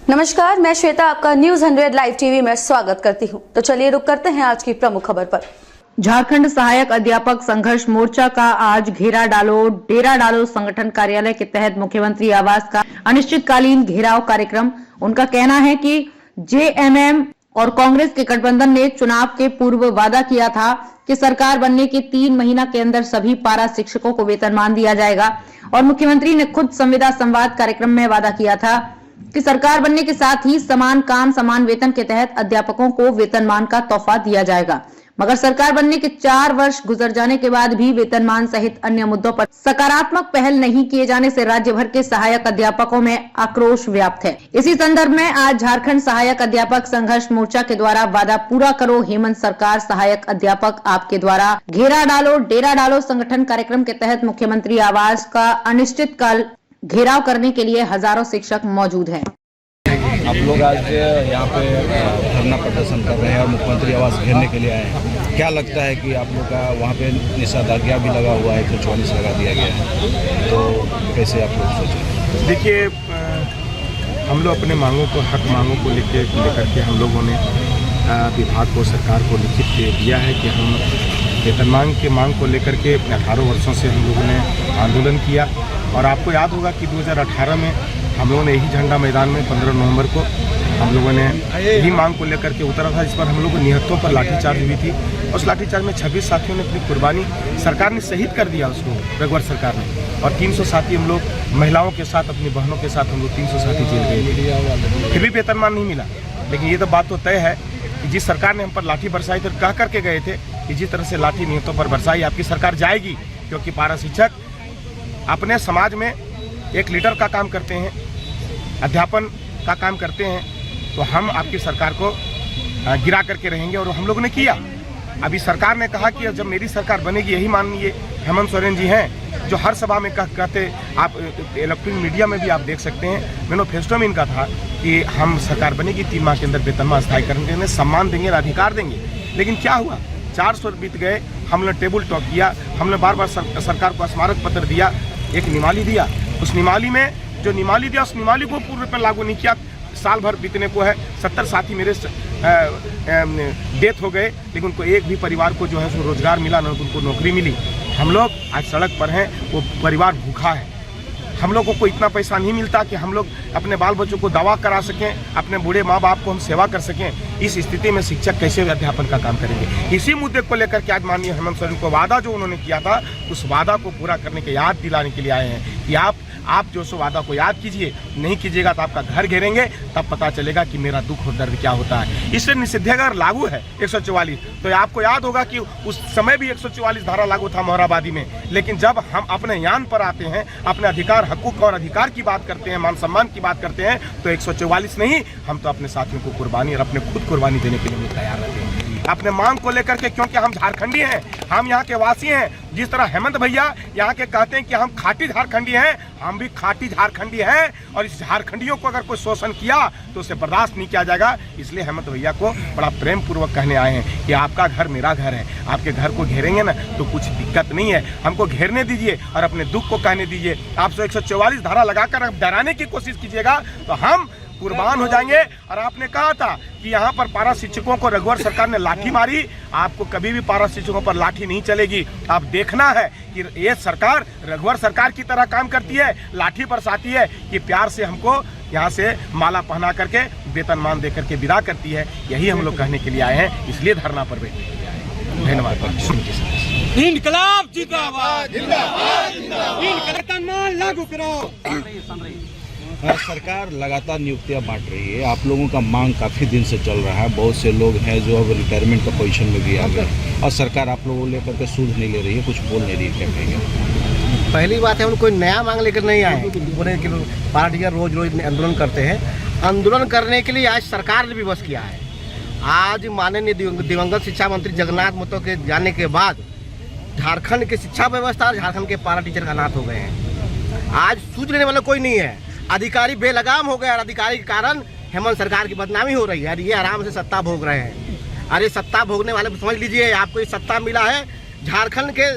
नमस्कार, मैं श्वेता आपका न्यूज 100 लाइव टीवी में स्वागत करती हूं। तो चलिए रुक करते हैं आज की प्रमुख खबर पर। झारखंड सहायक अध्यापक संघर्ष मोर्चा का आज घेरा डालो संगठन कार्यालय के तहत मुख्यमंत्री आवास का अनिश्चितकालीन घेराव कार्यक्रम। उनका कहना है कि जेएमएम और कांग्रेस के गठबंधन ने चुनाव के पूर्व वादा किया था कि सरकार बनने के 3 महीना के अंदर सभी पारा शिक्षकों को वेतनमान दिया जाएगा और मुख्यमंत्री ने खुद संविदा संवाद कार्यक्रम में वादा किया था कि सरकार बनने के साथ ही समान काम समान वेतन के तहत अध्यापकों को वेतनमान का तोहफा दिया जाएगा। मगर सरकार बनने के 4 वर्ष गुजर जाने के बाद भी वेतनमान सहित अन्य मुद्दों पर सकारात्मक पहल नहीं किए जाने से राज्य भर के सहायक अध्यापकों में आक्रोश व्याप्त है। इसी संदर्भ में आज झारखंड सहायक अध्यापक संघर्ष मोर्चा के द्वारा वादा पूरा करो हेमंत सरकार सहायक अध्यापक आपके द्वारा घेरा डालो संगठन कार्यक्रम के तहत मुख्यमंत्री आवास का अनिश्चितकाल घेराव करने के लिए हजारों शिक्षक मौजूद हैं। आप लोग आज यहाँ पे धरना प्रदर्शन कर रहे हैं और मुख्यमंत्री आवास घेरने के लिए आए हैं। क्या लगता है कि आप लोग का वहाँ पे निषेधाज्ञा भी लगा हुआ है, 144 लगा दिया गया है, तो कैसे आप लोग सोचें? देखिए, हम लोग अपने मांगों को हक मांगों को लेकर के हम लोगों ने विभाग को सरकार को लिखित दिया है कि हम वेतनमान के मांग को लेकर के 18 वर्षों से हम लोगों ने आंदोलन किया। और आपको याद होगा कि 2018 में हम लोगों ने यही झंडा मैदान में 15 नवंबर को हम लोगों ने यही मांग को लेकर के उतरा था, जिस पर हम लोगों को निहत्तों पर लाठीचार्ज हुई थी। उस लाठीचार्ज में 26 साथियों ने अपनी कुर्बानी, सरकार ने शहीद कर दिया उसको, रघुवर सरकार ने। और 300 साथी हम लोग महिलाओं के साथ, अपनी बहनों के साथ हम लोग 300 साथी जेल गए, फिर भी वेतनमान नहीं मिला। लेकिन ये तो बात तो तय है कि जिस सरकार ने हम पर लाठी बरसाई तो कह करके गए थे कि जिस तरह से लाठी निहत्तों पर बरसाई आपकी सरकार जाएगी, क्योंकि पारा शिक्षक अपने समाज में एक लीडर का काम करते हैं, अध्यापन का काम करते हैं, तो हम आपकी सरकार को गिरा करके रहेंगे। और हम लोगों ने किया। अभी सरकार ने कहा कि जब मेरी सरकार बनेगी, यही माननीय हेमंत सोरेन जी हैं जो हर सभा में कहते, आप इलेक्ट्रॉनिक मीडिया में भी आप देख सकते हैं, मैनिफेस्टो में इनका था कि हम सरकार बनेगी 3 माह के अंदर वेतनमान स्थायी करने, सम्मान देंगे, अधिकार देंगे। लेकिन क्या हुआ, 400 बीत गए, हमने टेबल टॉक किया, हमने बार बार सरकार को स्मारक पत्र दिया, एक निमाली दिया। उस निमाली में जो निमाली दिया, उस निमाली को पूर्ण रूप में लागू नहीं किया। साल भर बीतने को है, 70 साथी मेरे डेथ हो गए, लेकिन उनको एक भी परिवार को जो है सो रोजगार मिला, न उनको नौकरी मिली। हम लोग आज सड़क पर हैं, वो परिवार भूखा है। हम लोग को इतना पैसा नहीं मिलता कि हम लोग अपने बाल बच्चों को दवा करा सकें, अपने बूढ़े माँ बाप को हम सेवा कर सकें। इस स्थिति में शिक्षक कैसे अध्यापन का काम करेंगे? इसी मुद्दे को लेकर के आज माननीय हेमंत सोरेन को वादा जो उन्होंने किया था, उस वादा को पूरा करने के याद दिलाने के लिए आए हैं कि आप जो सो वादा को याद कीजिए। नहीं कीजिएगा तो आपका घर घेरेंगे, तब पता चलेगा कि मेरा दुख और दर्द क्या होता है। इससे निषेधाज्ञा लागू है 144, तो आपको याद होगा कि उस समय भी 144 धारा लागू था मोहराबादी में। लेकिन जब हम अपने यान पर आते हैं, अपने अधिकार, हकूक और अधिकार की बात करते हैं, मान सम्मान की बात करते हैं, तो 144 नहीं, हम तो अपने साथियों को कुर्बानी और अपने खुद कुर्बानी देने के लिए तैयार रहते हैं अपने मांग को लेकर के, क्योंकि हम झारखंडी हैं, हम यहाँ के वासी हैं। जिस तरह हेमंत भैया यहाँ के कहते हैं कि हम खाटी झारखंडी हैं, हम भी खाटी झारखंडी हैं। और इस झारखंडियों को अगर कोई शोषण किया तो उसे बर्दाश्त नहीं किया जाएगा। इसलिए हेमंत भैया को बड़ा प्रेम पूर्वक कहने आए हैं कि आपका घर मेरा घर है, आपके घर को घेरेंगे ना तो कुछ दिक्कत नहीं है, हमको घेरने दीजिए और अपने दुख को कहने दीजिए। आप 144 धारा लगाकर डराने की कोशिश कीजिएगा तो हम कुर्बान हो जाएंगे। और आपने कहा था कि यहाँ पर पारा शिक्षकों को रघुवर सरकार ने लाठी मारी, आपको कभी भी पारा शिक्षकों पर लाठी नहीं चलेगी। आप देखना है कि ये सरकार रघुवर सरकार की तरह काम करती है, लाठी बरसाती है कि प्यार से हमको यहाँ से माला पहना करके वेतनमान दे करके विदा करती है। यही हम लोग कहने के लिए आए हैं, इसलिए धरना पर बैठे। धन्यवाद। इनकलाब जिंदाबाद, वेतनमान लागू करो। सरकार लगातार नियुक्तियां बांट रही है, आप लोगों का मांग काफ़ी दिन से चल रहा है। बहुत से लोग हैं जो अब रिटायरमेंट का पोजीशन में भी आ गए और सरकार आप लोगों को लेकर के सूझ नहीं ले रही है, कुछ बोल नहीं रही है। क्या कहेंगे? पहली बात है, हम कोई नया मांग लेकर नहीं आए बोले कि पार्टियाँ रोज आंदोलन करते हैं। आंदोलन करने के लिए आज सरकार ने विवश किया है। आज माननीय दिवंगत शिक्षा मंत्री जगन्नाथ महतो के जाने के बाद झारखंड की शिक्षा व्यवस्था और झारखंड के पारा टीचर अनाथ हो गए हैं। आज सूझ लेने वाला कोई नहीं है। अधिकारी बेलगाम हो गए और अधिकारी के कारण हेमंत सरकार की बदनामी हो रही है। ये आराम से सत्ता भोग रहे हैं। अरे सत्ता भोगने वाले समझ लीजिए, आपको ये सत्ता मिला है झारखंड के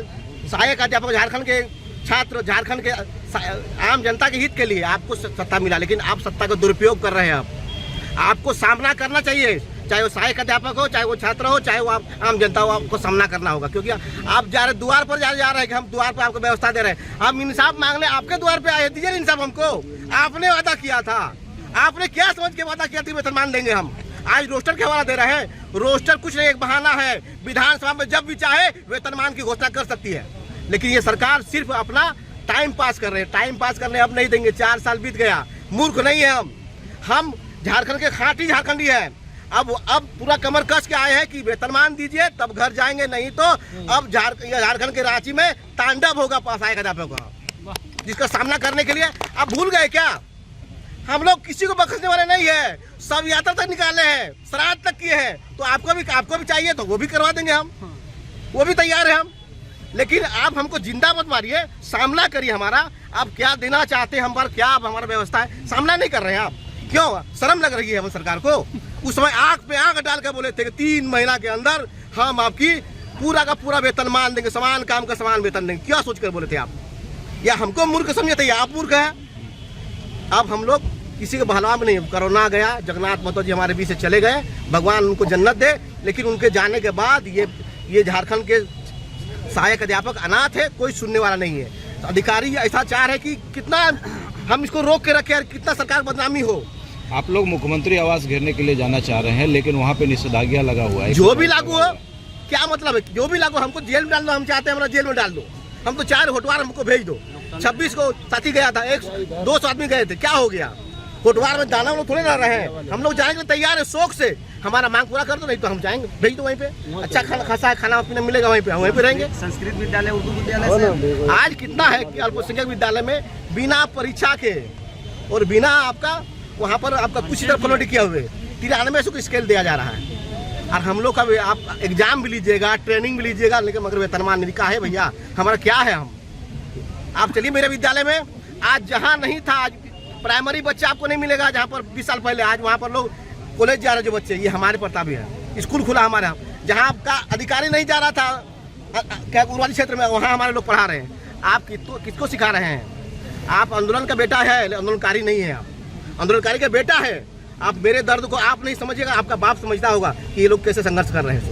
सहायक अध्यापक, झारखंड के छात्र, झारखंड के आम जनता के हित के लिए आपको सत्ता मिला, लेकिन आप सत्ता का दुरुपयोग कर रहे हैं। आप आपको सामना करना चाहिए, चाहे वो सहायक अध्यापक हो, चाहे वो छात्र हो, चाहे वो आम जनता हो, आपको सामना करना होगा। क्योंकि आप जा रहे द्वार पर जा रहे हैं कि हम द्वार पर आपको व्यवस्था दे रहे हैं, हम इंसाफ मांगने आपके द्वार पे आए, दीजिए इंसाफ हमको। आपने वादा किया था, आपने क्या समझ के वादा किया था वेतनमान देंगे हम, आज रोस्टर के हवाला दे रहे हैं। रोस्टर कुछ नहीं, एक बहाना है, विधानसभा में जब भी चाहे वेतनमान की घोषणा कर सकती है, लेकिन ये सरकार सिर्फ अपना टाइम पास कर रहे हैं। टाइम पास करने अब नहीं देंगे, 4 साल बीत गया, मूर्ख नहीं है हम झारखंड के खाटी झारखंडी है। अब पूरा कमर कस के आए हैं कि वेतनमान दीजिए तब घर जाएंगे, नहीं तो अब झारखंड के रांची में तांडव होगा सहायक अध्यापकों का, जिसका सामना करने के लिए आप भूल गए क्या? हम लोग किसी को बख्शने वाले नहीं है, सब यात्रा तक निकाले हैं, श्राद्ध तक किए हैं, तो आपको भी चाहिए तो वो भी करवा देंगे हम, वो भी तैयार है हम। लेकिन आप हमको जिंदा मत मारिए, सामना करिए हमारा, आप क्या देना चाहते हैं हम पर, क्या हमारा व्यवस्था है, सामना नहीं कर रहे हैं आप। क्यों? शर्म लग रही है हम सरकार को? उस समय आंख पे आंख डाल कर बोले थे कि 3 महीना के अंदर हम आपकी पूरा का पूरा वेतनमान देंगे, समान काम का समान वेतन देंगे। क्या सोच कर बोले थे आप? या हमको मूर्ख समझे थे या आप मूर्ख है? अब हम लोग किसी के बहलावा में नहीं, कोरोना गया, जगन्नाथ महतो जी हमारे बीच से चले गए, भगवान उनको जन्नत दे, लेकिन उनके जाने के बाद ये झारखंड के सहायक अध्यापक अनाथ है, कोई सुनने वाला नहीं है। तो अधिकारी ऐसा चाह रहे कि कितना हम इसको रोक के रखें और कितना सरकार बदनामी हो। आप लोग मुख्यमंत्री आवास घेरने के लिए जाना चाह रहे हैं, लेकिन वहाँ पे निषेधाज्ञा लगा हुआ है। जो भी लागू हो, क्या मतलब है? जो भी लागू, हमको जेल में डाल दो, हम चाहते हैं हमारा जेल में डाल दो, हम तो 4 होटवार हमको भेज दो। 26 को साथी गया था, 200 आदमी गए थे, क्या हो गया? होटवार में दाना लोग थोड़े रह रहे हैं, हम लोग जाने के लिए तैयार है शौक से। हमारा मांग पूरा कर दो, नहीं तो हम जाएंगे, भेज दो वहीं पे, अच्छा खासा खाना पीना मिलेगा वहीं पे रहेंगे। संस्कृत विद्यालय, उर्दू विद्यालय आज कितना है कि अल्पसंख्यक विद्यालय में बिना परीक्षा के और बिना आपका वहाँ पर आपका कुछ इधर फॉलोडी किया हुए 93 को स्केल दिया जा रहा है। और हम लोग का आप एग्जाम भी लीजिएगा, ट्रेनिंग भी लीजिएगा, लेकिन मगर वेतनमान नहीं। कहा है भैया हमारा क्या है? हम आप चलिए मेरे विद्यालय में, आज जहाँ नहीं था, आज प्राइमरी बच्चा आपको नहीं मिलेगा जहाँ पर 20 साल पहले, आज वहाँ पर लोग कॉलेज जा रहे जो बच्चे, ये हमारे प्रताप है। स्कूल खुला हमारे यहाँ, जहाँ आपका अधिकारी नहीं जा रहा था क्या उर्वाली क्षेत्र में, वहाँ हमारे लोग पढ़ा रहे हैं। आप किसको सिखा रहे हैं? आप आंदोलन का बेटा है, आंदोलनकारी नहीं है। आप आंदोलनकारी का बेटा है। आप मेरे दर्द को आप नहीं समझिएगा, आपका बाप समझता होगा कि ये लोग कैसे संघर्ष कर रहे हैं।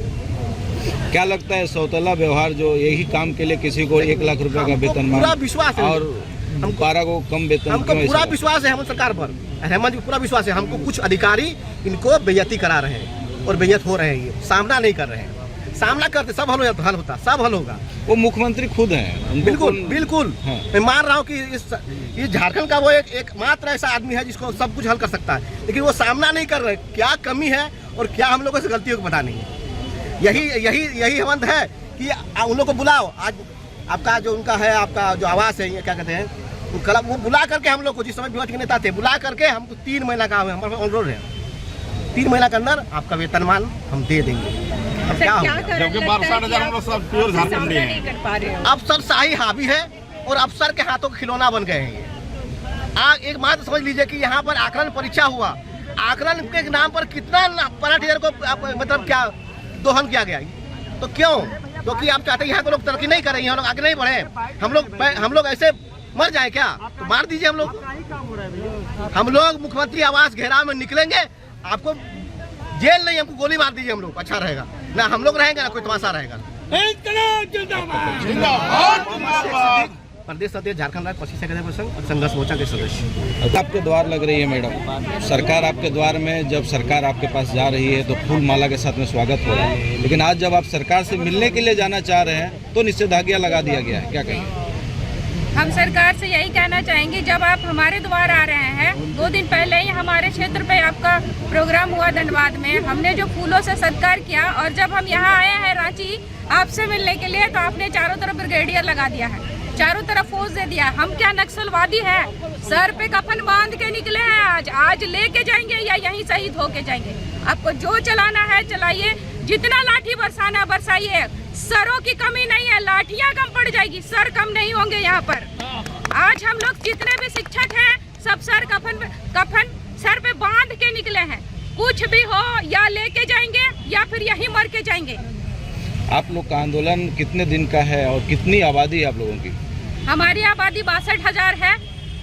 क्या लगता है सौतेला व्यवहार जो यही काम के लिए किसी को 1 लाख रुपए का वेतन पूरा विश्वास है, और हम 12 को कम वेतन, हमको पूरा विश्वास है हेमंत सरकार पर, हेमंत जी पूरा विश्वास है। हमको कुछ अधिकारी इनको बेइज्जती करा रहे हैं और बेइज्जत हो रहे हैं, ये सामना नहीं कर रहे हैं। सामना करते सब हल होता, सब हल होगा। वो मुख्यमंत्री खुद हैं, बिल्कुल हाँ। मैं मान रहा हूँ कि इस झारखंड का वो एक मात्र ऐसा आदमी है जिसको सब कुछ हल कर सकता है, लेकिन वो सामना नहीं कर रहे। क्या कमी है और क्या हम लोगों से गलतियों को पता नहीं है। यही हेमंत है कि उन लोग को बुलाओ। आज आपका जो उनका है, आपका जो आवास है, ये क्या कहते हैं, वो बुला करके हम लोग को, जिस समय विपक्ष के नेता थे, बुला करके हमको 3 महीना का हमारा अनुरोध है, 3 महीना के अंदर आपका वेतनमान हम दे देंगे। अब क्या होगा? जबकि 12,000 हम लोग सब प्योर झारखंडी हैं। अफसरशाही हावी है और अफसर के हाथों का खिलौना बन गए हैं ये। एक बात समझ लीजिए कि यहाँ पर आकलन परीक्षा हुआ, आकलन के नाम पर कितना परा टीचर को मतलब क्या दोहन किया गया। तो क्यों? क्योंकि आप चाहते हैं यहाँ के लोग तरक्की नहीं करें, यहाँ लोग आगे नहीं बढ़े, हम लोग ऐसे मर जाए क्या? तो मार दीजिए हम लोग मुख्यमंत्री आवास घेराव में निकलेंगे, आपको जेल नहीं, हमको गोली मार दीजिए, हम लोग अच्छा रहेगा ना, हम लोग रहेंगे ना कोई तमाशा रहेगा। प्रदेश अध्यक्ष झारखंड राज्य पश्चिम सेक्रेटरी संघ संघर्ष मोर्चा के सदस्य। आपके द्वार लग रही है मैडम, सरकार आपके द्वार में, जब सरकार आपके पास जा रही है तो फूल माला के साथ में स्वागत हो रहा है, लेकिन आज जब आप सरकार से मिलने के लिए जाना चाह रहे हैं तो निषेधाज्ञा लगा दिया गया है, क्या कहेंगे? हम सरकार से यही कहना चाहेंगे, जब आप हमारे द्वार आ रहे हैं, 2 दिन पहले ही हमारे क्षेत्र पे आपका प्रोग्राम हुआ धनबाद में, हमने जो फूलों से सत्कार किया, और जब हम यहाँ आए हैं रांची आपसे मिलने के लिए, तो आपने चारों तरफ ब्रिगेडियर लगा दिया है, चारों तरफ फौज दे दिया। हम क्या नक्सलवादी है? सर पे कफन बांध के निकले हैं, आज लेके जाएंगे या यहीं शहीद होके जाएंगे। आपको जो चलाना है चलाइए, जितना लाठी बरसाना बरसाइए, सरों की कमी नहीं है, लाठियां कम पड़ जाएगी, सर कम नहीं होंगे यहाँ पर। आज हम लोग जितने भी शिक्षक हैं, सब सर कफन सर पे बांध के निकले हैं, कुछ भी हो या लेके जाएंगे या फिर यहीं मर के जाएंगे। आप लोग का आंदोलन कितने दिन का है और कितनी आबादी है आप लोगों की? हमारी आबादी 62,000 है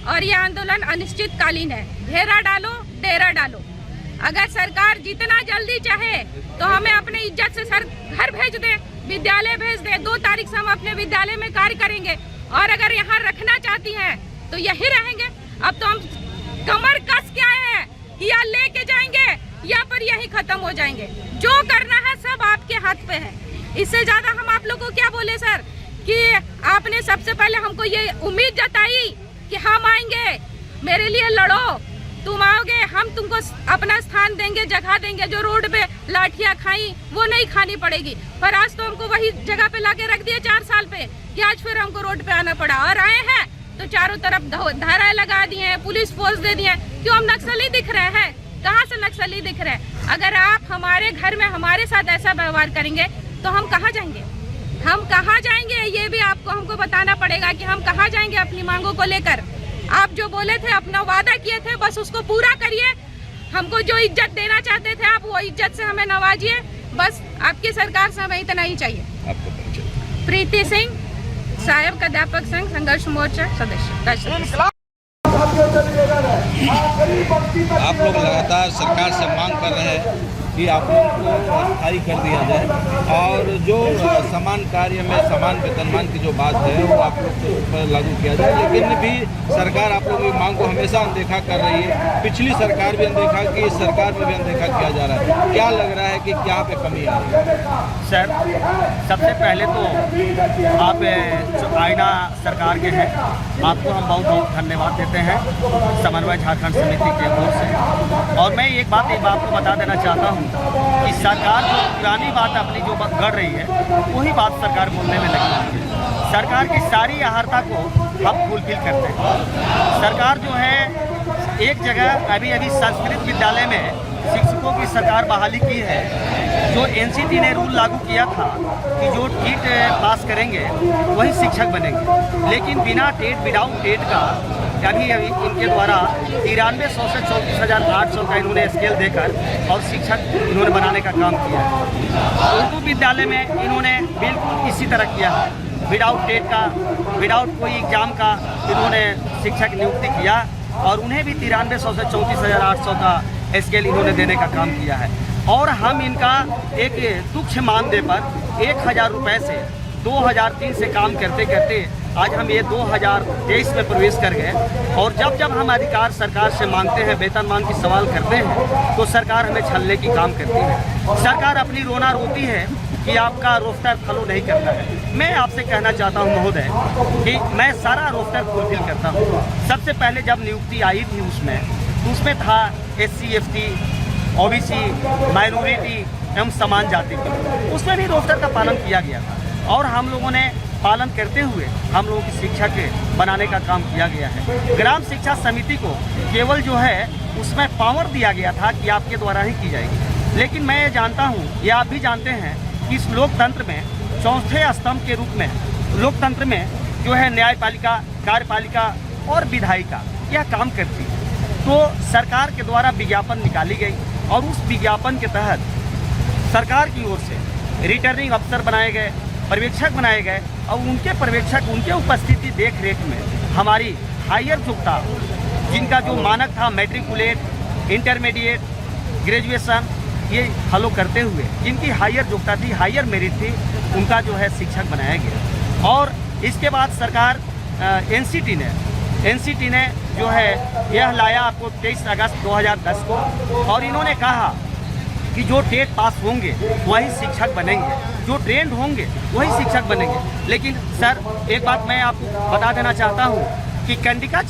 और ये आंदोलन अनिश्चितकालीन है। घेरा डालो, डेरा डालो। अगर सरकार जितना जल्दी चाहे तो हमें अपने इज्जत से सर घर भेज दे, विद्यालय भेज दे। 2 तारीख से हम अपने विद्यालय में कार्य करेंगे और अगर यहाँ रखना चाहती हैं तो यही रहेंगे। अब तो हम कमर कस के आए हैं कि या लेके जाएंगे या पर यही खत्म हो जाएंगे। जो करना है सब आपके हाथ पे है। इससे ज्यादा हम आप लोगों को क्या बोले सर कि आपने सबसे पहले हमको ये उम्मीद जताई कि हम आएंगे, मेरे लिए लड़ो, तुम आओगे, हम तुमको अपना स्थान देंगे, जगह देंगे। जो रोड पे लाठियां खाई वो नहीं खानी पड़ेगी। पर आज तो हमको वही जगह पे लाके रख दिया 4 साल पे कि आज फिर हमको रोड पे आना पड़ा। और आए हैं तो चारों तरफ धाराएं लगा दी हैं, पुलिस फोर्स दे दी है। क्यों हम नक्सली दिख रहे हैं? कहाँ से नक्सली दिख रहे हैं? अगर आप हमारे घर में हमारे साथ ऐसा व्यवहार करेंगे तो हम कहाँ जाएंगे? हम कहाँ जाएंगे? ये भी आपको हमको बताना पड़ेगा कि हम कहाँ जाएंगे अपनी मांगों को लेकर। आप जो बोले थे, अपना वादा किए थे, बस उसको पूरा करिए। हमको जो इज्जत देना चाहते थे आप, वो इज्जत से हमें नवाजिए। बस आपकी सरकार से हमें इतना ही चाहिए। आपको प्रीति सिंह, सहायक अध्यापक संघ संघर्ष मोर्चा सदस्य। आप लोग लगातार सरकार से मांग कर रहे हैं कि आप लोग को स्थायी कर दिया जाए और जो समान कार्य में समान वेतनमान की जो बात है वो आप लोग के ऊपर लागू किया जाए। लेकिन भी सरकार आप लोगों की मांग को हमेशा अनदेखा कर रही है। पिछली सरकार भी अनदेखा की, इस सरकार में भी अनदेखा किया जा रहा है। क्या लग रहा है कि क्या पे कमी आ रही है? सर, सबसे पहले तो आप जो आईना सरकार के हैं, आपको हम बहुत बहुत धन्यवाद देते हैं समन्वय झारखंड समिति के ओर से। और मैं एक बात को बता देना चाहता हूँ कि सरकार जो पुरानी बात अपनी जो गढ़ रही है वही बात सरकार बोलने में लगी है। सरकार की सारी अहर्ता को हम फुलफिल करते हैं। सरकार जो है एक जगह अभी संस्कृत विद्यालय में शिक्षकों की सरकार बहाली की है। जो एनसीटी ने रूल लागू किया था कि जो टेट पास करेंगे वही शिक्षक बनेंगे, लेकिन बिना टेट, विदाउट टेट का अभी इनके द्वारा 9300 से 34,800 का इन्होंने स्केल देकर और शिक्षक इन्होंने बनाने का काम किया है। उर्दू विद्यालय में इन्होंने बिल्कुल इसी तरह किया है, विदाउट टेट का, विदाउट कोई एग्जाम का इन्होंने शिक्षक नियुक्ति किया और उन्हें भी 9300 से 34,800 का स्केल इन्होंने देने का काम किया है। और हम इनका एक तुच्छ मानदेय पर 1,000 रुपये से 2003 से काम करते करते आज हम ये 2023 में प्रवेश कर गए। और जब जब हम अधिकार सरकार से मांगते हैं, वेतनमान की सवाल करते हैं, तो सरकार हमें छलने की काम करती है। सरकार अपनी रोना रोती है कि आपका रोस्टर फॉलो नहीं करता है। मैं आपसे कहना चाहता हूं महोदय कि मैं सारा रोस्टर फुलफिल करता हूं। सबसे पहले जब नियुक्ति आई थी उसमें था SC, ST, OBC, माइनॉरिटी एवं समान जाति की, उसमें भी रोस्टर का पालन किया गया था और हम लोगों ने पालन करते हुए हम लोगों की शिक्षा के बनाने का काम किया गया है। ग्राम शिक्षा समिति को केवल जो है उसमें पावर दिया गया था कि आपके द्वारा ही की जाएगी। लेकिन मैं ये जानता हूँ, ये आप भी जानते हैं कि इस लोकतंत्र में चौथे स्तंभ के रूप में लोकतंत्र में जो है न्यायपालिका, कार्यपालिका और विधायिका यह काम करती है। तो सरकार के द्वारा विज्ञापन निकाली गई और उस विज्ञापन के तहत सरकार की ओर से रिटर्निंग अफसर बनाए गए, पर्यवेक्षक बनाए गए और उनके पर्यवेक्षक उनके उपस्थिति देख रेख में हमारी हायर योग्यता, जिनका जो मानक था मैट्रिकुलेट, इंटरमीडिएट, ग्रेजुएशन, ये फॉलो करते हुए जिनकी हायर योग्यता थी, हायर मेरिट थी, उनका जो है शिक्षक बनाया गया। और इसके बाद सरकार एनसीटी ने जो है यह लाया आपको 23 अगस्त 2010 को और इन्होंने कहा कि जो टेट पास होंगे वही शिक्षक बनेंगे, जो ट्रेंड होंगे वही शिक्षक बनेंगे। लेकिन सर एक बात मैं आपको बता देना चाहता हूँ कि कंडिका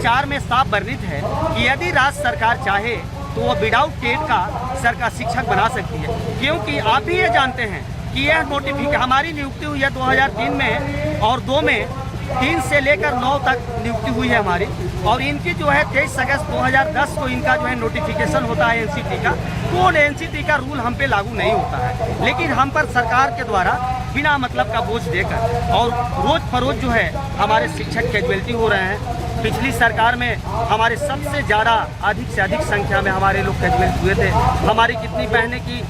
4 में साफ वर्णित है कि यदि राज्य सरकार चाहे तो वो विदाउट टेट का सरकार शिक्षक बना सकती है। क्योंकि आप भी ये जानते हैं कि यह नोटिफिकेशन हमारी नियुक्ति हुई है 2003 में और 2 में 3 से लेकर 9 तक नियुक्ति हुई है हमारी। और इनकी जो है 23 अगस्त 2010 को इनका जो है नोटिफिकेशन होता है एनसीटी का, तो वो एनसीटी का रूल हम पे लागू नहीं होता है। लेकिन हम पर सरकार के द्वारा बिना मतलब का बोझ देकर और रोज फरोज जो है हमारे शिक्षक कैजुअलिटी हो रहे हैं। पिछली सरकार में हमारे सबसे ज़्यादा अधिक से अधिक संख्या में हमारे लोग कैजुअल हुए थे। हमारी कितनी बहनें की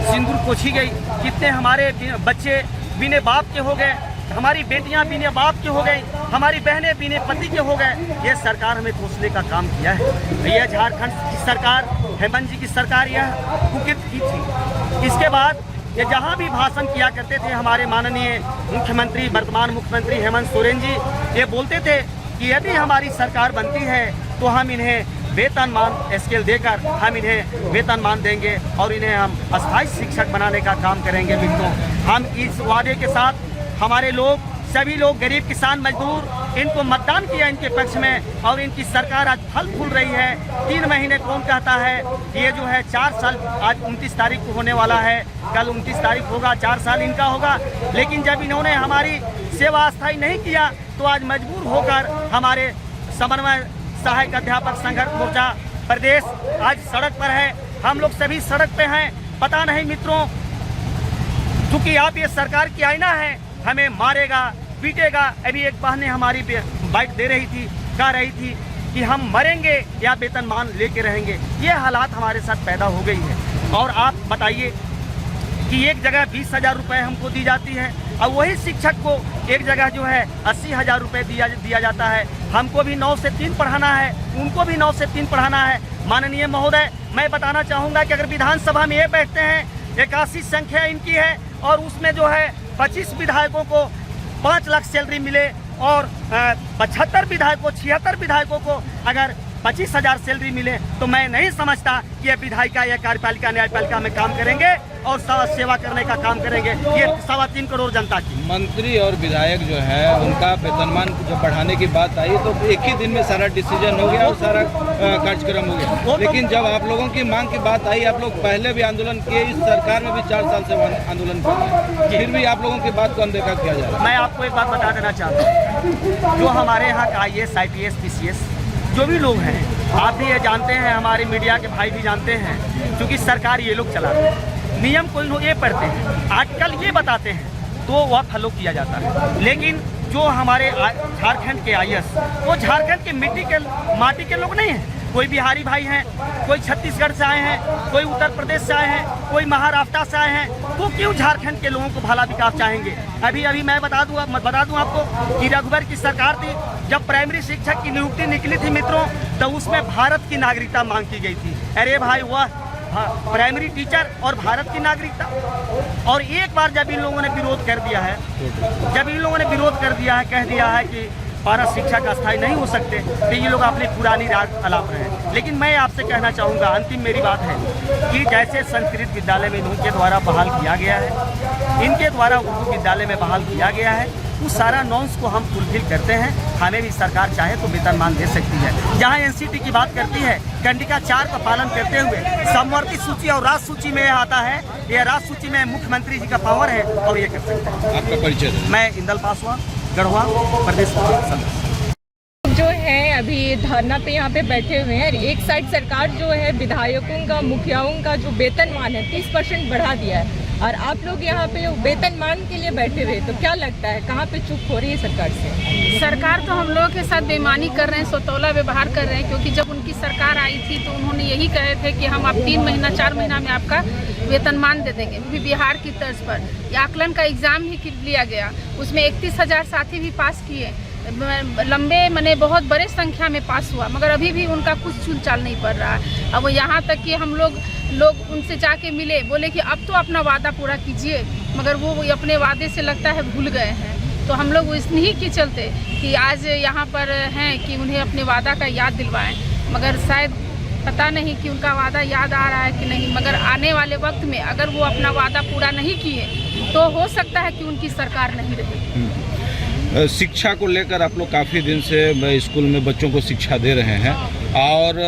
सिंदूर पोछी गई, कितने हमारे बच्चे बिना बाप के हो गए, हमारी बेटियां बिना बाप के हो गई, हमारी बहनें बिना पति के हो गए। ये सरकार हमें कोसने का काम किया है। यह झारखंड की सरकार, हेमंत जी की सरकार यह कुकृत की थी। इसके बाद ये जहाँ भी भाषण किया करते थे हमारे माननीय मुख्यमंत्री, वर्तमान मुख्यमंत्री हेमंत सोरेन जी, ये बोलते थे कि यदि हमारी सरकार बनती है तो हम इन्हें वेतनमान स्केल देकर हम इन्हें वेतनमान देंगे और इन्हें हम अस्थायी शिक्षक बनाने का काम करेंगे। मित्रों, हम इस वादे के साथ हमारे लोग, सभी लोग, गरीब किसान मजदूर, इनको मतदान किया इनके पक्ष में और इनकी सरकार आज फल फूल रही है। 3 महीने कौन कहता है, ये जो है 4 साल, आज 29 तारीख को होने वाला है, कल 29 तारीख होगा, 4 साल इनका होगा। लेकिन जब इन्होंने हमारी सेवा अस्थायी नहीं किया तो आज मजबूर होकर हमारे समन्वय सहायक अध्यापक संघर्ष मोर्चा प्रदेश आज सड़क पर है। हम लोग सभी सड़क पे हैं। पता नहीं मित्रों, चूंकि आप ये सरकार की आईना है, हमें मारेगा, पीटेगा। अभी एक बहन ने हमारी बाइट दे रही थी, कह रही थी कि हम मरेंगे या वेतनमान लेके रहेंगे। ये हालात हमारे साथ पैदा हो गई है। और आप बताइए कि एक जगह 20,000 रुपये हमको दी जाती है और वही शिक्षक को एक जगह जो है 80,000 रुपये दिया जाता है। हमको भी 9 से 3 पढ़ाना है, उनको भी 9 से 3 पढ़ाना है। माननीय महोदय, मैं बताना चाहूँगा कि अगर विधानसभा में ये बैठते हैं, 81 संख्या इनकी है और उसमें जो है 25 विधायकों को 5 लाख सैलरी मिले और 75 विधायकों, 76 विधायकों को अगर 25,000 सैलरी मिले तो मैं नहीं समझता कि ये विधायिका या कार्यपालिका न्यायपालिका में काम करेंगे और सेवा करने का काम करेंगे। ये 3.25 करोड़ जनता की। मंत्री और विधायक जो है उनका वेतनमान जब बढ़ाने की बात आई तो एक ही दिन में सारा डिसीजन हो गया और सारा कार्यक्रम हो गया। लेकिन जब आप लोगों की मांग की बात आई, आप लोग पहले भी आंदोलन किए, इस सरकार में भी 4 साल से आंदोलन कर रहे हैं, फिर भी आप लोगों की बात को अनदेखा किया जा रहा है। मैं आपको एक बात बता देना चाहता हूँ, जो हमारे यहाँ का IAS, IPS, PCS जो भी लोग हैं, आप भी ये जानते हैं, हमारे मीडिया के भाई भी जानते हैं, क्योंकि सरकार ये लोग चलाते हैं। नियम को ये पढ़ते हैं, आर्टिकल ये बताते हैं, तो वह फॉलो किया जाता है। लेकिन जो हमारे झारखंड के IAS, वो झारखंड के माटी के लोग नहीं हैं। कोई बिहारी भाई हैं, कोई छत्तीसगढ़ से आए हैं, कोई उत्तर प्रदेश से आए हैं, कोई महाराष्ट्र से आए हैं, तो क्यों झारखंड के लोगों को भला विकास चाहेंगे? अभी मैं बता दूं आपको कि रघुवर की सरकार थी, जब प्राइमरी शिक्षक की नियुक्ति निकली थी मित्रों, तो उसमें भारत की नागरिकता मांग की गई थी। अरे भाई, वह प्राइमरी टीचर और भारत की नागरिकता। और एक बार जब इन लोगों ने विरोध कर दिया है, कह दिया है कि पारा शिक्षक अस्थायी नहीं हो सकते, तो ये लोग अपनी पुरानी राग अलाप रहे हैं। लेकिन मैं आपसे कहना चाहूँगा, अंतिम मेरी बात है कि जैसे संस्कृत विद्यालय में इनके द्वारा बहाल किया गया है, इनके द्वारा उर्दू विद्यालय में बहाल किया गया है, उस सारा नॉर्म्स को हम फुलफिल करते हैं। हमें भी सरकार चाहे तो वेतनमान दे सकती है। जहाँ NCT की बात करती है, कंडिका 4 का पालन करते हुए समवर्ती सूची और राज सूची में आता है, यह राज सूची में मुख्यमंत्री जी का पावर है और ये कर सकते हैं। आपका परिचय? मैं इंदल पासवान, गढ़वा प्रदेश सदस्य। जो है अभी धरना पे यहाँ पे बैठे हुए हैं। एक साइड सरकार जो है विधायकों का, मुखियाओं का जो वेतनमान है 30% बढ़ा दिया है और आप लोग यहाँ पे वेतनमान के लिए बैठे हुए, तो क्या लगता है कहाँ पे चूक हो रही है सरकार से? सरकार तो हम लोगों के साथ बेईमानी कर रहे हैं, सौतौला व्यवहार कर रहे हैं। क्योंकि जब उनकी सरकार आई थी तो उन्होंने यही कहे थे कि हम आप 3 महीना 4 महीना में आपका वेतनमान दे देंगे, वो भी बिहार की तर्ज पर। आकलन का एग्ज़ाम भी लिया गया, उसमें 31,000 साथी भी पास किए, लंबे बहुत बड़े संख्या में पास हुआ, मगर अभी भी उनका कुछ चूल चाल नहीं पड़ रहा है। अब यहाँ तक कि हम लोग उनसे जाके मिले, बोले कि अब तो अपना वादा पूरा कीजिए, मगर वो अपने वादे से लगता है भूल गए हैं। तो हम लोग इन्हीं के चलते कि आज यहाँ पर हैं कि उन्हें अपने वादा का याद दिलवाएं, मगर शायद पता नहीं कि उनका वादा याद आ रहा है कि नहीं। मगर आने वाले वक्त में अगर वो अपना वादा पूरा नहीं किए तो हो सकता है कि उनकी सरकार नहीं रहे। शिक्षा को लेकर आप लोग काफ़ी दिन से स्कूल में बच्चों को शिक्षा दे रहे हैं और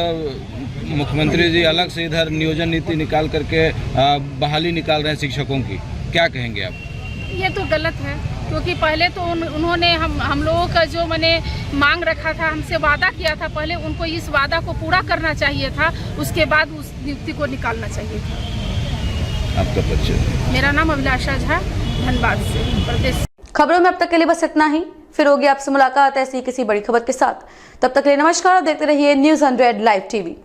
मुख्यमंत्री जी अलग से इधर नियोजन नीति निकाल करके बहाली निकाल रहे हैं शिक्षकों की, क्या कहेंगे आप? ये तो गलत है, क्योंकि पहले तो उन्होंने हम लोगों का जो मांग रखा था, हमसे वादा किया था, पहले उनको इस वादा को पूरा करना चाहिए था, उसके बाद उस नियुक्ति को निकालना चाहिए था। आपका परिचय? मेरा नाम अभिलाषा झा, धनबाद से प्रदेश। खबरों में अब तक के लिए बस इतना ही। फिर होगी आपसे मुलाकात ऐसी किसी बड़ी खबर के साथ। तब तक के लिए नमस्कार और देखते रहिए News 100 लाइव टीवी।